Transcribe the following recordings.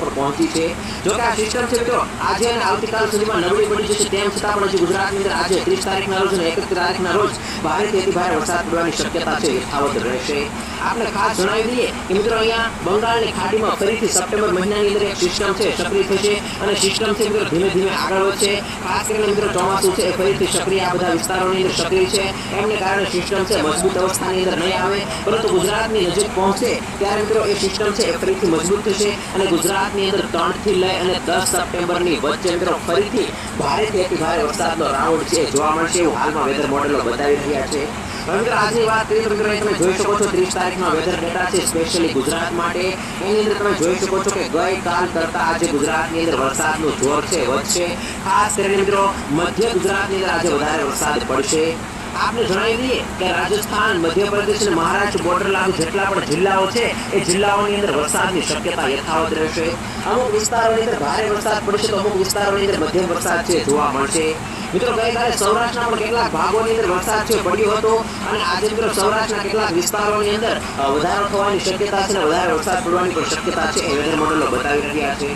પર પહોંચી છે। જો કે આ સિસ્ટમ છે મિત્રો આજે અને આવતીકાલ સુધીમાં નબળી પડી જશે, તેમ છતાં પણ હજી ગુજરાતની અંદર આજે 30 તારીખના રોજ અને 31 તારીખના રોજ ભારેથી અતિ ભારે વરસાદ પડવાની શક્યતા છે યથાવત રહેશે। આપણે ખાસ જણાવી દઈએ કે મિત્રો અહીંયા બંગાળની ખાડીમાં ફરીથી સપ્ટેમ્બર મહિનાની અંદર એક સિસ્ટમ છે સક્રિય થશે અને સિસ્ટમ છે મિત્રો ધીમે ધીમે આગળ વધશે। ખાસ કરીને મિત્રો ચોમાસું છે ફરીથી સક્રિય આ બધા વિસ્તારોની અંદર સક્રિય છે, એમને કારણે સિસ્ટમ છે મજબૂત અવસ્થાની અંદર નહીં આવે, પરંતુ ગુજરાતની નજીક પહોંચશે ત્યારે મિત્રો એ સિસ્ટમ છે ફરીથી મજબૂત થશે અને ગુજરાતની અંદર 3 થી લઈ અને 10 સપ્ટેમ્બરની વચ્ચે મિત્રો ફરીથી ભારેથી અતિ ભારે વરસાદનો રાઉન્ડ છે જોવા મળશે એવું હાલમાં વેધર મોડેલો બતાવી રહ્યા છે। મિત્રો આજની વાત કરીએ તો મિત્રો તમે જોઈ શકો છો 30 તારીખનો વેધર ડેટા છે સ્પેશિયલી ગુજરાત માટે। એની અંદર તમે જોઈ શકો છો કે ગઈકાલ કરતા આજે ગુજરાતની અંદર વરસાદનું જોર છે વધશે। ખાસ કરીને મિત્રો મધ્ય ગુજરાતની અંદર આજે વધારે વરસાદ પડશે। आपने जणावी दीए कि राजस्थान, मध्य प्रदेश और महाराष्ट्र बॉर्डर लागू जेटला पण जिल्लाओ छे ए जिल्लाओनी अंदर वरसादनी शक्यता यथावत रहेशे। अमुक विस्तारोनी अंदर भारे वरसाद पड़शे तो अमुक विस्तारोनी अंदर मध्यम वरसाद छे जोवा मळशे। मित्रों गईकाले सौराष्ट्રના પણ કેટલાક ભાગોની અંદર વરસાદ છે પડ્યો હતો અને આજે મિત્રો સૌરાષ્ટ્રના કેટલાક વિસ્તારોની અંદર વધારો થવાની શક્યતા છે અને વધારે વરસાદ પડવાની પણ શક્યતા છે એ વેધર મોડેલો બતાવી રહ્યા છે।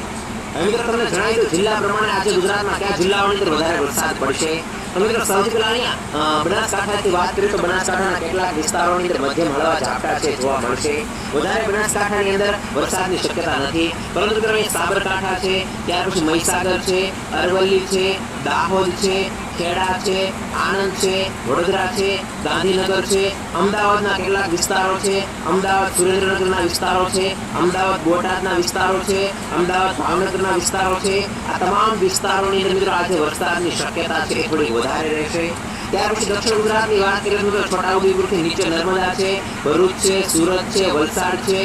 હવે મિત્રો તમને જણાવી દઉં જિલ્લા પ્રમાણે આજે ગુજરાતમાં કયા જિલ્લાઓની અંદર વધારે વરસાદ પડશે। तो मित्रों सौથી પહેલા અહીંયા બનાસકાંઠાથી વાત કરીએ તો બનાસકાંઠાના કેટલાક વિસ્તારોની અંદર મધ્યમ હળવા ઝાપટા છે જોવા મળશે। વધારે બનાસકાંઠાની અંદર વરસાદની શક્યતા નથી, પરંતુ મિત્રો અહીં સાબરકાંઠા છે, ત્યાર પછી મહીસાગર છે, અરવલ્લી છે, દાહોદ છે, ખેડા છે, આણંદ છે, વડોદરા છે, ગાંધીનગર છે, અમદાવાદના કેટલાક વિસ્તારો છે, અમદાવાદ સુરેન્દ્રનગરના વિસ્તારો છે, અમદાવાદ બોટાદના વિસ્તારો છે, અમદાવાદ ભાવનગરના વિસ્તારો છે। આ તમામ વિસ્તારોની અંદર મિત્રો આજે વરસાદની શક્યતા છે થોડી વધારે રહેશે। ત્યાર પછી દક્ષિણ ગુજરાતની વાત કરીએ તો છોટાઉદેપુરથી નીચે નર્મદા છે, ભરૂચ છે, સુરત છે, વલસાડ છે,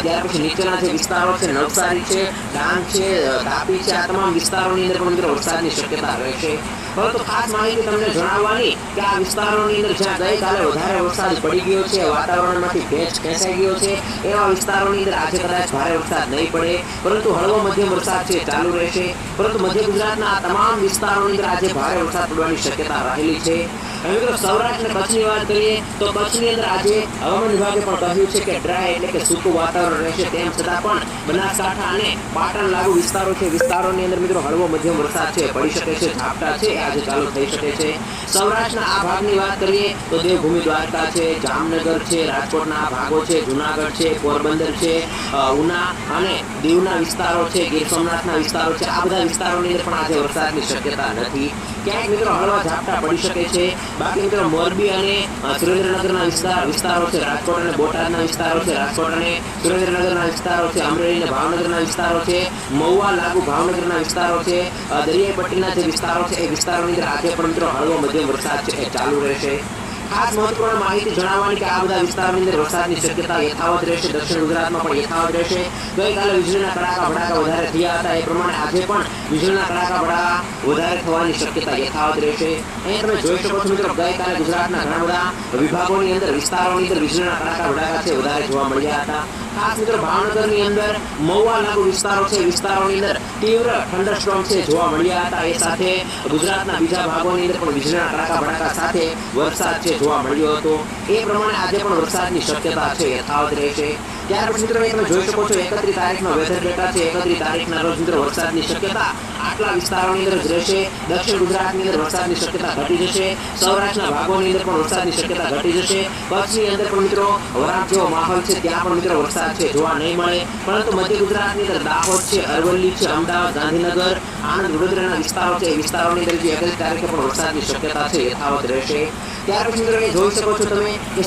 ત્યાર પછી નીચેના જે વિસ્તારો છે નવસારી છે, ડાંગ છે, તાપી છે, આ તમામ વિસ્તારોની અંદર પણ મિત્રો વરસાદની શક્યતા રહેશે। પરંતુ ખાસ માહિતી તમને જણાવવાની કે આ વિસ્તારોની અંદર જ્યાં ગઈકાલે વધારે વરસાદ પડી ગયો છે, વાતાવરણમાંથી ભેજ ખેંચાઈ ગયો છે, એવા વિસ્તારોની અંદર આજે કદાચ ભારે વરસાદ નહીં પડે, પરંતુ હળવો મધ્યમ વરસાદ છે ચાલુ રહેશે। પરંતુ મધ્ય ગુજરાતના આ તમામ વિસ્તારોની અંદર આજે ભારે વરસાદ પડવાની શક્યતા રહેલી છે। હવે મિત્રો સૌરાષ્ટ્ર અને કચ્છની વાત કરીએ તો કચ્છની અંદર આજે હવામાન વિભાગે પણ કહ્યું છે કે ડ્રાય એટલે કે સૂકું વાતાવરણ રહેશે, તેમ છતાં પણ બનાસકાંઠા અને પાટણ લાગુ વિસ્તારો છે, વિસ્તારોની અંદર મિત્રો હળવો મધ્યમ વરસાદ છે પડી શકે છે, ઝાપટા છે આજે ચાલુ થઈ શકે છે। સૌરાષ્ટ્રના આ ભાગની વાત કરીએ તો દેવભૂમિ દ્વારકા છે, જામનગર છે, રાજકોટના આ ભાગો છે, જુનાગઢ છે, પોરબંદર છે, ઉના અને દીવના વિસ્તારો છે, ગીર સોમનાથના વિસ્તારો છે, આ બધા વિસ્તારોની અંદર પણ આજે વરસાદની શક્યતા નથી। ક્યાંક મિત્રો હળવા ઝાપટા પડી શકે છે। બાકી મિત્રો મોરબી અને સુરેન્દ્રનગરના વિસ્તારો છે, રાજકોટ અને બોટાદના વિસ્તારો છે, રાજકોટ અને સુરેન્દ્રનગરના વિસ્તારો છે, અમરેલી અને ભાવનગરના વિસ્તારો છે, મહુવા લાગુ ભાવનગરના વિસ્તારો છે, દરિયાઈ પટ્ટીના જે વિસ્તારો છે એ વિસ્તારોની અંદર આજે પણ મિત્રો હળવો મધ્યમ વરસાદ છે એ ચાલુ રહેશે। ખાસ મહત્વપૂર્ણ માહિતી જણાવવાની કે આ બધા વિસ્તારોની અંદર વરસાદની શક્યતા યથાવત રહેશે। દક્ષિણ ગુજરાતમાં પણ યથાવત રહેશે। ગઈકાલે વીજળીના કડાકા ભડાકા વધારે થયા હતા, એ પ્રમાણે આજે પણ વીજળીના કડાકા ભડાકા વધારે થવાની શક્યતા યથાવત રહેશે। અહીં તમે જોઈ શકો છો મિત્રો ગઈકાલે ગુજરાતના ઘણા બધા વિભાગોની અંદર વિસ્તારોની અંદર વીજળીના કડાકા ભડાકા છે વધારે જોવા મળ્યા હતા। ખાસ મિત્રો ભાવનગરની અંદર મહુવા લાગુ વિસ્તારો છે, વિસ્તારોની અંદર તીવ્ર થંડરસ્ટોર્મ છે જોવા મળ્યા હતા। એ સાથે ગુજરાતના બીજા ભાગોની અંદર પણ વીજળીના કડાકા ભડાકા સાથે વરસાદ છે જોવા મળ્યો હતો। એ પ્રમાણે આજે પણ વરસાદની શક્યતા છે યથાવત રહેશે। ત્યાર પછી મિત્રો તમે જોઈ શકો છો 31 તારીખનો વેધર ડેટા છે। 31 તારીખના રોજ મિત્રો વરસાદની શક્યતા આટલા વિસ્તારોની અંદર જ રહેશે। દક્ષિણ ગુજરાતની અંદર વરસાદની શક્યતા ઘટી જશે, સૌરાષ્ટ્રના ભાગોની અંદર પણ વરસાદની શક્યતા ઘટી જશે। કચ્છની અંદર પણ મિત્રો વરાપ જેવો માહોલ છે, ત્યાં પણ મિત્રો વરસાદ છે જોવા નહીં મળે, પરંતુ મધ્ય ગુજરાતની અંદર દાહોદ છે, અરવલ્લી છે, અમદાવાદ, ગાંધીનગર, આણંદ, વડોદરાના વિસ્તારો છે, એ વિસ્તારોની અંદર 31 તારીખે પણ વરસાદની શક્યતા છે યથાવત રહેશે। ત્યાર પછી મિત્રો જોઈ શકો છો તમે કે